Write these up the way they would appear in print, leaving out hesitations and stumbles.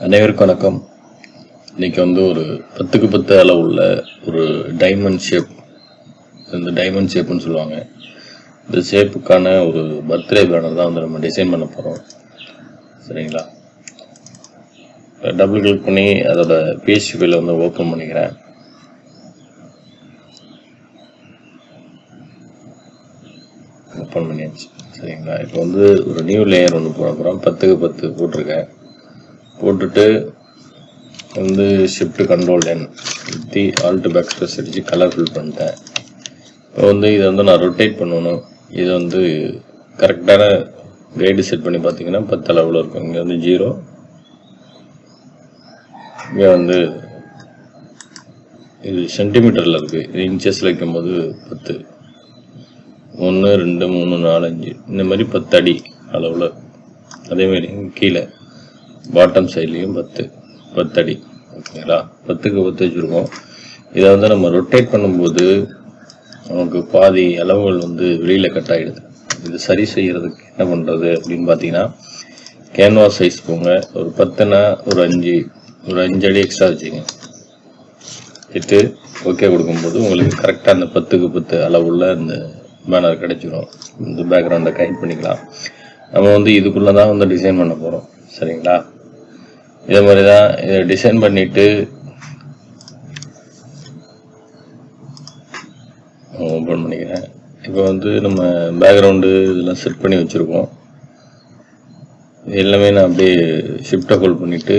அனைவருக்கும் வணக்கம். இன்னைக்கு ஒரு 10க்கு 10 அளவு உள்ள ஒரு டைமண்ட் ஷேப், இந்த டைமண்ட் ஷேப்னு சொல்லுவாங்க. இந்த ஷேப்புக்கான ஒரு பர்த்டே பேனர் தான் நம்ம டிசைன் பண்ண போகிறோம். சரிங்களா? டபுள் கிளிக் பண்ணி அதோட PHP ஃபைலை ஓப்பன் பண்ணிக்கிறேன். ஓப்பன் பண்ணியாச்சு. சரிங்களா? இப்போ ஒரு நியூ லேயர் போட போகிறோம். 10க்கு 10 போட்டிருக்கேன். போட்டுட்டு ஷிஃப்ட் கண்ட்ரோல் N தி ஆல்ட் பேக் ஸ்பேஸ் அடித்து கலர் ஃபில் பண்ணிட்டேன். இப்போ இதை நான் ரொட்டேட் பண்ணணும். இது கரெக்டான கைடு செட் பண்ணி பார்த்தீங்கன்னா 10 அளவில் இருக்கும். இங்கே 0, இங்கே இது சென்டிமீட்டரில் இருக்குது. இது இன்ச்சஸில் வைக்கும்போது 10, 1 2 3 4 5 இந்த மாதிரி 10 அடி அளவில். அதேமாரி கீழே பாட்டம் சைட்லேயும் 10 அடி. ஓகேங்களா? 10க்கு 10 வச்சுருக்கோம். இதை நம்ம ரொட்டேட் பண்ணும்போது நமக்கு பாதி அளவுகள் வெளியில் கட் ஆகிடுது. இது சரி செய்கிறதுக்கு என்ன பண்ணுறது அப்படின்னு பார்த்தீங்கன்னா, கேன்வாஸ் சைஸ் போங்க. ஒரு 10னா ஒரு 5 அடி எக்ஸ்ட்ரா வச்சுங்க. வச்சுட்டு ஓகே கொடுக்கும்போது உங்களுக்கு கரெக்டாக அந்த 10க்கு 10 அளவுள்ள இந்த பேனர் கிடைச்சிடும். இந்த பேக்ரவுண்டை கைட் பண்ணிக்கலாம். நம்ம இதுக்குள்ளே தான் டிசைன் பண்ண போகிறோம். சரிங்களா? இதே மாதிரி தான் இதை டிசைன் பண்ணிவிட்டு ஓப்பன் பண்ணிக்கிறேன். இப்போ நம்ம பேக்ரவுண்டு இதெல்லாம் செட் பண்ணி வச்சுருக்கோம். எல்லாமே நான் அப்படியே ஷிஃப்ட்டை ஹோல்ட் பண்ணிவிட்டு,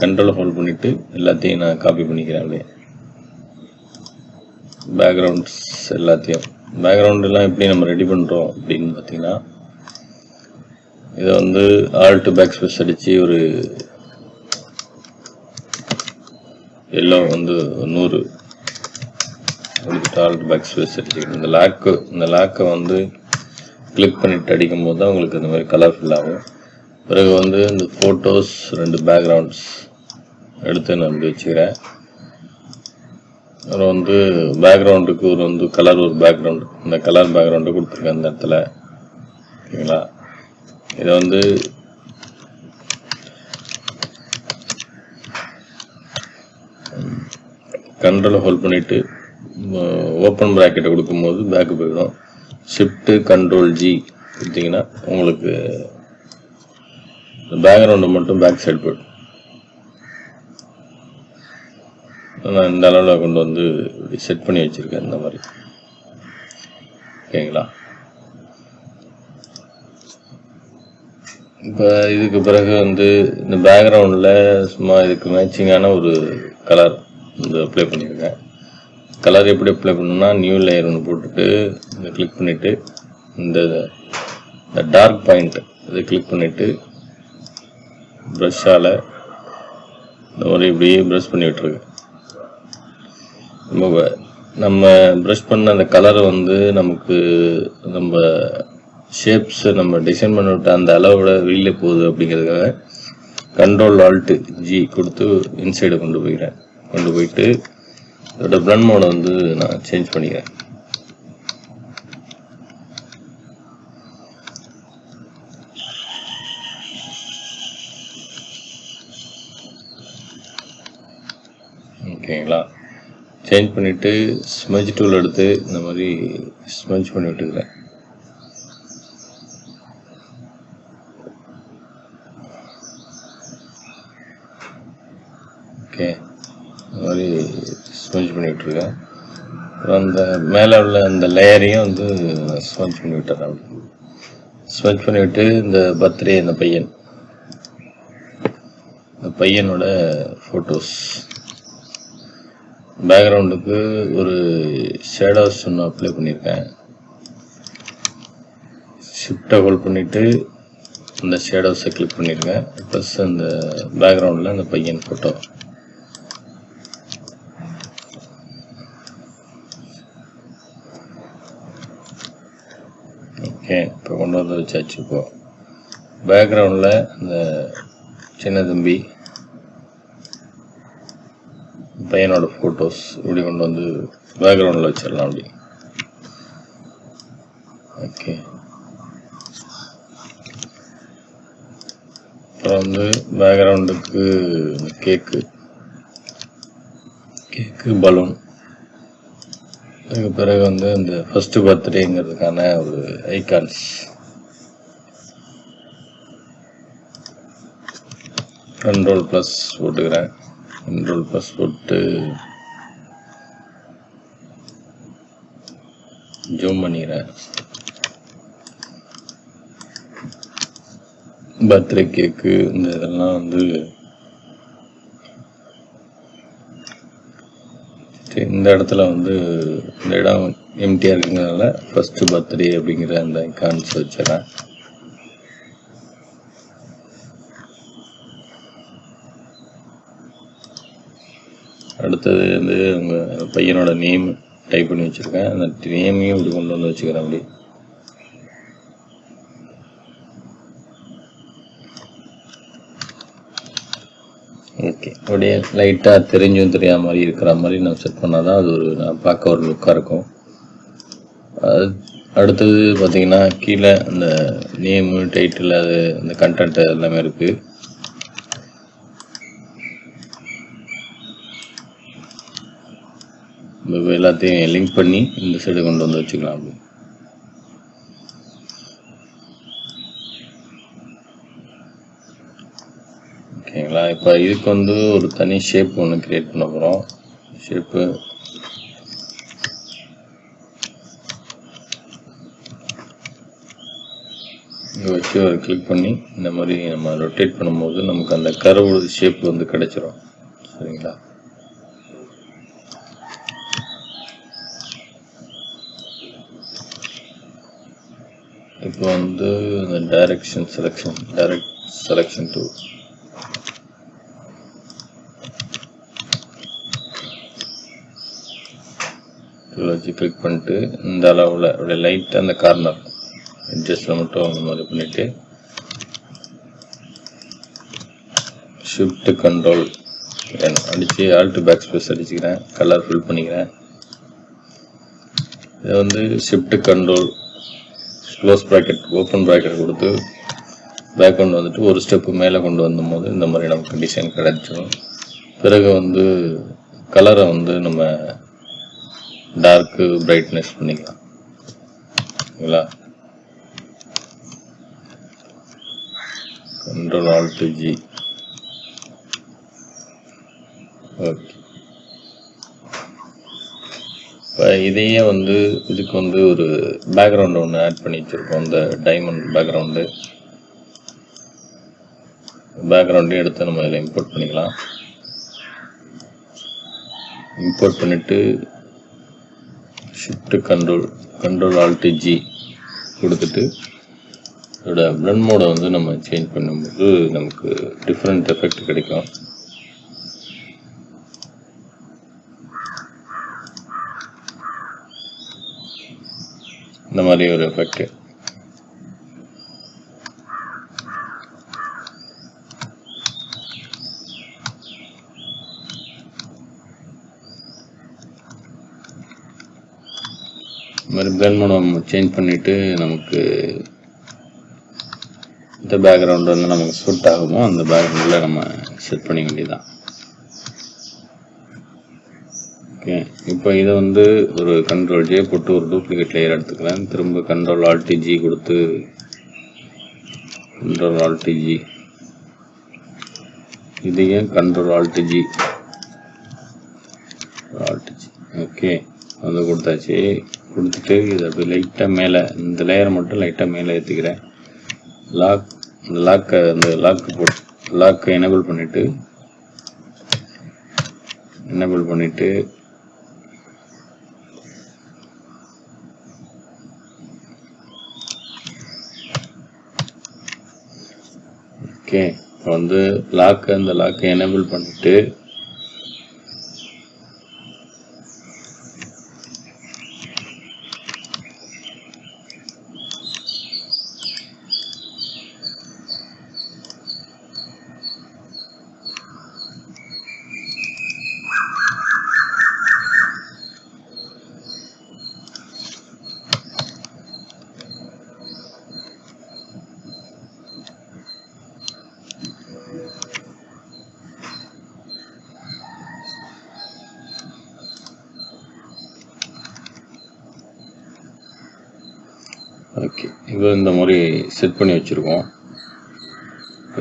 கண்ட்ரோலை ஹோல்ட் பண்ணிவிட்டு எல்லாத்தையும் நான் காப்பி பண்ணிக்கிறேன். அப்படியே பேக்ரவுண்ட்ஸ் எல்லாத்தையும். பேக்ரவுண்டெல்லாம் எப்படி நம்ம ரெடி பண்ணுறோம் அப்படின்னு பார்த்தீங்கன்னா, இதை ஆல்ட் பேக் ஸ்பேஸ் அடித்து ஒரு எல்லோ 100 ஆல்ட் பேக் ஸ்பேஸ் அடிச்சுக்கணும். இந்த லாக்கை கிளிக் பண்ணிட்டு அடிக்கும் போது தான் உங்களுக்கு இந்த மாதிரி கலர்ஃபுல் ஆகும். பிறகு இந்த ஃபோட்டோஸ் 2 பேக்ரவுண்ட்ஸ் எடுத்து நான் வச்சுக்கிறேன். அப்புறம் பேக்ரவுண்டுக்கு ஒரு கலர் ஒரு பேக்ரவுண்டு, இந்த கலர் பேக்ரவுண்டு கொடுத்துருக்கேன் இந்த இடத்துல. ஓகேங்களா? இதை கண்ட்ரோலை ஹோல்ட் பண்ணிவிட்டு ஓப்பன் ப்ராக்கெட்டை கொடுக்கும்போது பேக்கு போயிடும். ஷிஃப்ட்டு கண்ட்ரோல் G கொடுத்தீங்கன்னா உங்களுக்கு பேக்ரவுண்டு மட்டும் பேக் சைடு போய்டும். நான் இந்த அளவில் கொண்டு செட் பண்ணி வச்சுருக்கேன் இந்த மாதிரி. ஓகேங்களா? இப்போ இதுக்கு பிறகு இந்த பேக்ரவுண்டில் சும்மா இதுக்கு மேட்சிங்கான ஒரு கலர் அப்ளை பண்ணியிருக்கேன். கலர் எப்படி அப்ளை பண்ணணும்னா, நியூ லேயர் போட்டுட்டு இதை கிளிக் பண்ணிவிட்டு இந்த டார்க் பாயிண்ட் இதை கிளிக் பண்ணிவிட்டு ப்ரஷ்ஷால் இந்த மாதிரி இப்படியே ப்ரஷ் பண்ணி விட்டுருக்கேன். நம்ம ப்ரஷ் பண்ண அந்த கலரை நமக்கு நம்ம ஷேப்ஸை நம்ம டிசைன் பண்ணிவிட்டு அந்த அளவோட வெளியில் போகுது அப்படிங்கிறதுக்காக கண்ட்ரோல் ஆல்ட் G கொடுத்து இன்சைடை கொண்டு போயிட்டு இதோட பிளண்ட் மோடை நான் சேஞ்ச் பண்ணிக்கிறேன். ஓகேங்களா? சேஞ்ச் பண்ணிவிட்டு ஸ்மெஜ் டூல் எடுத்து இந்த மாதிரி ஸ்மெஜ் பண்ணி விட்டுக்கிறேன். ஓகே, இந்த மாதிரி ஸ்மெஜ் பண்ணி விட்டுருக்கேன். அப்புறம் அந்த மேலே உள்ள அந்த லேயரையும் ஸ்மெஜ் பண்ணி விட்டுறேன். ஸ்மெஜ் பண்ணிவிட்டு இந்த பர்த்டே இந்த பையனோட ஃபோட்டோஸ் பேக்ரவுண்டுக்கு ஒரு ஷேடோஸ் ஒன்று அப்ளை பண்ணியிருக்கேன். ஷிஃப்ட்டை ஹோல்ட் பண்ணிவிட்டு இந்த ஷேடோஸை கிளிக் பண்ணியிருக்கேன். ப்ளஸ் அந்த பேக்ரவுண்டில் அந்த பையன் ஃபோட்டோ. ஓகே, இப்போ கொண்டு வச்சாச்சு. இப்போ பேக்ரவுண்டில் அந்த சின்ன தம்பி பையனோட ஃபோட்டோஸ் இப்படி கொண்டு பேக்ரவுண்டில் வச்சிடலாம். அப்படி ஓகே. அப்புறம் வந்து பேக்ரவுண்டுக்கு கேக்கு பலூன். அதுக்கு பிறகு வந்து இந்த ஃபர்ஸ்ட் பர்த்டேங்கிறதுக்கான ஒரு ஐகான்ஸ். கண்ட்ரோல் ப்ளஸ் போட்டுக்கிறேன். கண்ட்ரோல் ப்ளஸ் போட்டு ஜூம் பண்ணிக்கிறேன். பர்த்டே கேக்கு இந்த இதெல்லாம் வந்து இந்த இடத்துல வந்து இந்த இடம் எம்டியாக இருக்குங்கிறதுனால ஃபர்ஸ்ட் பர்த்டே அப்படிங்கிற அந்த ஐகான்ஸ் வச்சிடறேன். அடுத்தது வந்து உங்கள் பையனோட நேம் டைப் பண்ணி வச்சுருக்கேன். அந்த நேமையும் இப்படி கொண்டு வந்து வச்சுக்கிறேன். அப்படி ஓகே. அப்படியே லைட்டாக தெரிஞ்சும் தெரியாத மாதிரி இருக்கிற மாதிரி நான் செட் பண்ணால் தான் அது நான் பார்க்க ஒரு லுக்காக இருக்கும். அடுத்தது பார்த்திங்கன்னா கீழே அந்த நேமு டைட்டில் அது அந்த கண்டென்ட் எல்லாமே இருக்குது. எல்லாத்தையும் லிங்க் பண்ணி இந்த சைடு கொண்டு வந்து வச்சுக்கலாம். அப்படி ஓகேங்களா. இப்போ இதுக்கு வந்து ஒரு தனி ஷேப் ஒன்று கிரியேட் பண்ண போகிறோம். ஷேப்பு இங்கே வச்சு ஒரு கிளிக் பண்ணி இந்த மாதிரி நம்ம ரொட்டேட் பண்ணும்போது நமக்கு அந்த கர்வ் ஷேப் வந்து கிடைச்சிரும். சரிங்களா. இப்போ வந்து இந்த டைரக்ட் செலெக்ஷன் டூ வச்சு கிளிக் பண்ணிட்டு இந்த அளவில் அப்படியே லைட்டாக அந்த கார்னர் அட்ஜஸ்ட்டில் மட்டும் அந்த மாதிரி பண்ணிவிட்டு ஷிஃப்ட் கண்ட்ரோல் அடித்து ஆல்ட் பேக் ஸ்பேஸ் அடிச்சுக்கிறேன். கலர் ஃபில் பண்ணிக்கிறேன். இதை வந்து shift control close bracket open bracket கொடுத்து பேக்ரவுண்ட் வந்துட்டு ஒரு ஸ்டெப்பு மேலே கொண்டு வந்தபோது இந்த மாதிரி நமக்கு டிசைன் கிடைச்சிடும். பிறகு வந்து கலரை வந்து நம்ம டார்க்கு பிரைட்னஸ் பண்ணிக்கலாம். ஓகேங்களா. Control alt G. ஓகே. இப்போ இதையே வந்து இதுக்கு வந்து ஒரு பேக்ரவுண்டு ஒன்று ஆட் பண்ணி வச்சுருக்கோம். இந்த டைமண்ட் பேக்ரவுண்டையும் எடுத்து நம்ம இதில் இம்போர்ட் பண்ணிக்கலாம். இம்போர்ட் பண்ணிவிட்டு ஷிஃப்ட் கண்ட்ரோல் ஆல்ட் ஜி கொடுத்துட்டு இதோட பிளண்ட் மோடை வந்து நம்ம சேஞ்ச் பண்ணும்போது நமக்கு டிஃப்ரெண்ட் எஃபெக்ட் கிடைக்கும். இந்த மாதிரி ஒரு எஃபெக்ட். இந்த மாதிரி பிளண்ட் மோட் நம்ம சேஞ்ச் பண்ணிவிட்டு நமக்கு இந்த பேக்ரவுண்ட் வந்து நமக்கு சூட் ஆகுமோ அந்த பேக்ரவுண்டில் நம்ம செட் பண்ணிக்க வேண்டியதுதான். ஓகே. இப்போ இதை வந்து ஒரு கண்ட்ரோல் ஜே போட்டு ஒரு டூப்ளிகேட் லேயர் எடுத்துக்கிறேன். திரும்ப கண்ட்ரோல் ஆல்ட் ஜி கொடுத்து கண்ட்ரோல் ஆல்ட் ஜி இதையும் கண்ட்ரோல் ஆல்ட் ஜி ஓகே வந்து கொடுத்தாச்சு. கொடுத்துட்டு இதை அப்படி லைட்டாக மேலே இந்த லேயரை மட்டும் லைட்டாக மேலே ஏற்றிக்கிறேன். லாக்கை எனேபிள் பண்ணிவிட்டு ஓகே. இப்போ வந்து இந்த லாக்கை எனேபிள் பண்ணிவிட்டு ஓகே, இப்போ இந்த மாதிரி செட் பண்ணி வச்சுருக்கோம்.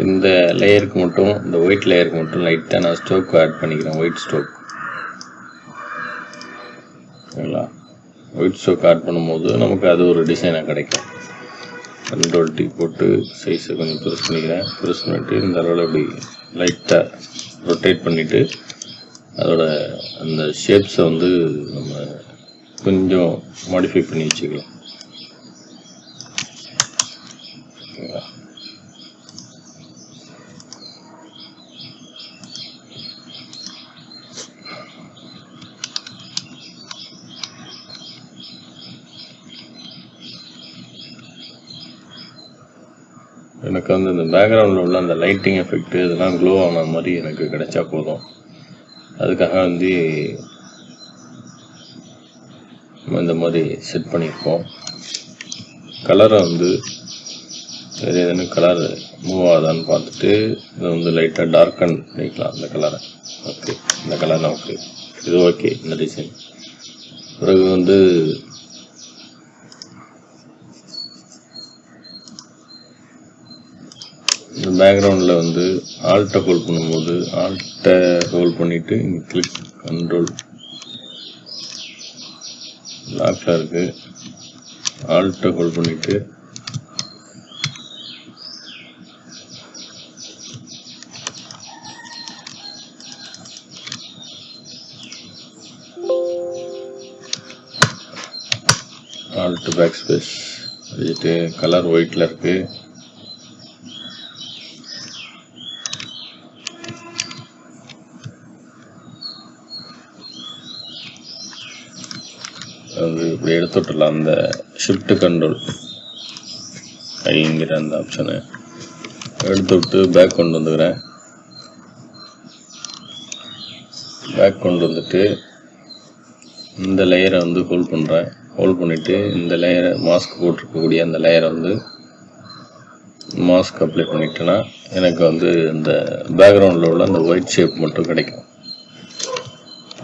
இந்த லேயருக்கு மட்டும், இந்த ஒயிட் லேயருக்கு மட்டும் லைட்டாக நான் ஸ்ட்ரோக் ஆட் பண்ணிக்கிறேன். White stroke. ஓகேங்களா? ஒயிட் ஸ்ட்ரோக் ஆட் பண்ணும்போது நமக்கு அது ஒரு டிசைனாக கிடைக்கும். Ctrl T போட்டு சைஸை கொஞ்சம் ப்ரெஸ் பண்ணிக்கிறேன். ப்ரெஸ் பண்ணிவிட்டு இந்த அளவில் இப்படி லைட்டாக ரொட்டேட் பண்ணிவிட்டு அதோட அந்த ஷேப்ஸை வந்து நம்ம கொஞ்சம் மாடிஃபை பண்ணி வச்சுக்கலாம். ஓகேங்களா? எனக்கு வந்து இந்த பேக்ரவுண்டில் உள்ள அந்த லைட்டிங் எஃபெக்ட் இதெல்லாம் க்ளோ ஆன மாதிரி எனக்கு கிடைச்சா போதும். அதுக்காக வந்து இந்த மாதிரி செட் பண்ணியிருக்கோம். கலரை வந்து வேறு எதுன்னு கலர் மூவ் ஆகுதான்னு பார்த்துட்டு இதை வந்து லைட்டாக டார்க்கன் பண்ணிக்கலாம் அந்த கலரை. ஓகே, இந்த கலர் நமக்கு இது ஓகே. இந்த டிசைன் பிறகு வந்து இந்த பேக்ரவுண்டில் வந்து ஆல்ட்டை ஹோல்ட் பண்ணும்போது ஆல்ட்டை ஹோல்ட் பண்ணிவிட்டு இங்கே கிளிக் கண்ட்ரோல் லாக்கில் இருக்குது. ஆல்ட்டை ஹோல்ட் பண்ணிவிட்டு ஆல்ட் பேக் ஸ்பேஸ் வச்சுட்டு கலர் ஒயிட்டில் இருக்குது. அது இப்படி எடுத்து விட்டுடலாம். அந்த ஷிஃப்ட் கண்ட்ரோல் ஐங்கிற அந்த ஆப்ஷனை எடுத்து விட்டு பேக் கொண்டு வந்துக்கிறேன். பேக் கொண்டு வந்துட்டு இந்த லேயரை வந்து ஹோல்ட் பண்ணுறேன். ஹோல்ட் பண்ணிவிட்டு இந்த லேயரை மாஸ்க் போட்டிருக்கக்கூடிய அந்த லேயரை வந்து மாஸ்க் அப்ளை பண்ணிட்டேன்னா எனக்கு வந்து இந்த பேக்ரவுண்டில் உள்ள அந்த ஒயிட் ஷேப் மட்டும் கிடைக்கும்.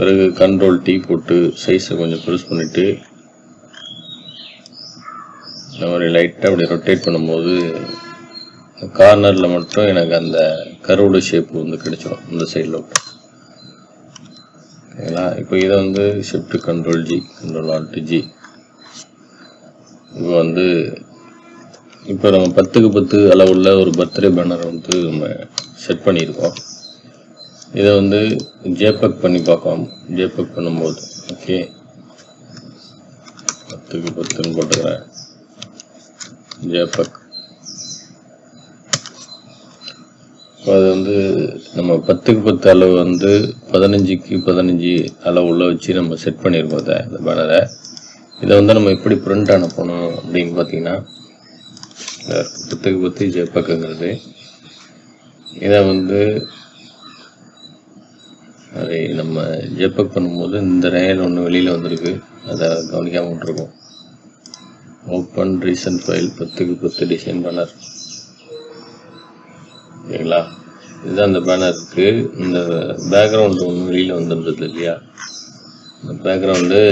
பிறகு Ctrl T போட்டு சைஸை கொஞ்சம் ப்ரெஸ் பண்ணிவிட்டு இந்த மாதிரி லைட்டாக அப்படி ரொட்டேட் பண்ணும்போது கார்னரில் மட்டும் எனக்கு அந்த கர்வ்டு ஷேப் வந்து கிடைச்சிடும் இந்த சைடில் விட்டு. ஓகேங்களா? இப்போ இதை வந்து shift Ctrl G Ctrl Alt G இப்போ வந்து இப்போ நம்ம 10க்கு 10 அளவுள்ள ஒரு பர்த்டே பேனர் வந்து நம்ம செட் பண்ணியிருக்கோம். இதை வந்து JPEG பண்ணி பார்க்கலாம். JPEG பண்ணும்போது ஓகே 10க்கு 10ன்னு போட்டுக்கிறேன். JPEG அது வந்து நம்ம 10க்கு 10 அளவு வந்து 15க்கு 15 அளவுள்ள வச்சு நம்ம செட் பண்ணியிருக்கோம் இந்த பேனரை. இதை வந்து நம்ம எப்படி பிரிண்ட் அனுப்பணும் அப்படின்னு பார்த்தீங்கன்னா 10க்கு 10 JPEGங்கிறது இதை வந்து அதை நம்ம JPEG பண்ணும்போது இந்த லேயர் ஒன்று வெளியில் வந்திருக்கு, அதை கவனிக்காமல் விட்டுருக்கோம். ஓப்பன் ரீசன்ட் ஃபைல் 10க்கு 10 டிசைன் பேனர். ஓகேங்களா? இதுதான் அந்த பேனருக்கு. இந்த பேக்ரவுண்டு ஒன்று வெளியில் வந்துருந்தது இல்லையா, இந்த பேக்ரவுண்டு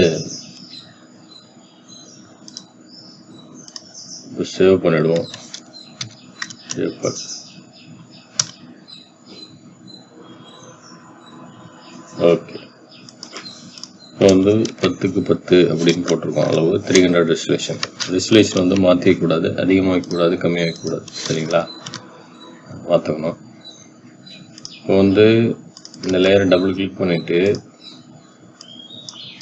இப்போ சேவ் பண்ணிவிடுவோம். JPEG okay. இப்போ வந்து 10க்கு 10 அப்படின்னு போட்டிருக்கோம் அளவு. 300 ரெசல்யூஷன். ரெசல்யூஷன் வந்து மாற்றிக்கக்கூடாது, அதிகமாக வைக்கக்கூடாது, கம்மியாக வைக்கக்கூடாது. சரிங்களா? பார்த்துக்கணும். இப்போ வந்து இந்த லேயரை டபுள் கிளிக் பண்ணிவிட்டு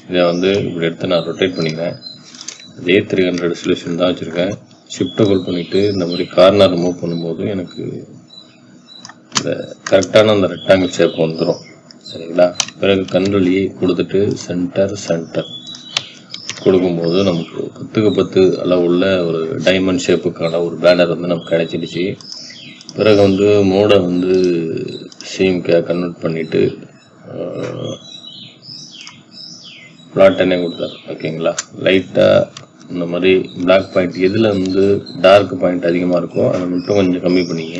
இதை வந்து இப்படி எடுத்து நான் ரொட்டேட் பண்ணிக்கிறேன். அதே 300 ரெசல்யூஷன் தான் வச்சுருக்கேன். ஷிஃப்ட்டை ஹோல்ட் பண்ணிவிட்டு இந்த மாதிரி கார்னர் மூவ் பண்ணும்போது எனக்கு இந்த கரெக்டான அந்த ரெக்டாங்கிள் ஷேப் வந்துடும். சரிங்களா? பிறகு Ctrl E கொடுத்துட்டு சென்டர் கொடுக்கும்போது நமக்கு 10க்கு 10 அளவுள்ள ஒரு டைமண்ட் ஷேப்புக்கான ஒரு பேனர் வந்து நமக்கு கிடைச்சிடுச்சு. பிறகு வந்து மோடை வந்து CMK கன்வெர்ட் பண்ணிவிட்டு பிளாட்டனே கொடுத்தாரு. ஓகேங்களா? லைட்டாக இந்த மாதிரி பிளாக் பாயிண்ட் எதில் வந்து டார்க் பாயிண்ட் அதிகமாக இருக்கோ அதை மட்டும் கொஞ்சம் கம்மி பண்ணிங்க.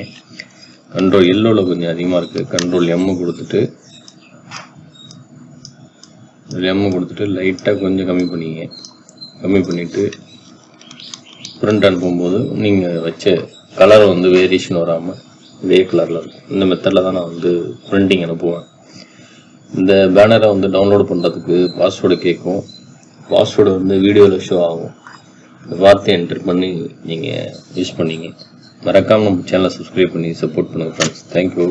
Ctrl எல்லோவில் கொஞ்சம் அதிகமாக இருக்குது, Ctrl M கொடுத்துட்டு லைட்டாக கொஞ்சம் கம்மி பண்ணிவிட்டு பிரிண்ட் அனுப்பும்போது நீங்கள் வச்ச கலர் வந்து வேரியேஷன் வராமல் இதே கலரில் இருக்கும். இந்த மெத்தடில் தான் நான் வந்து பிரிண்டிங் அனுப்புவேன். இந்த பேனரை வந்து டவுன்லோட் பண்ணுறதுக்கு பாஸ்வேர்டு கேட்கும். பாஸ்வேர்டு வந்து வீடியோவில் ஷோ ஆகும். இந்த வார்த்தையை என்டர் பண்ணி நீங்கள் யூஸ் பண்ணிங்க. மறக்காமல் நம்ம சேனலை சப்ஸ்கிரைப் பண்ணி சப்போர்ட் பண்ணுங்கள் ஃப்ரெண்ட்ஸ். தேங்க்யூ.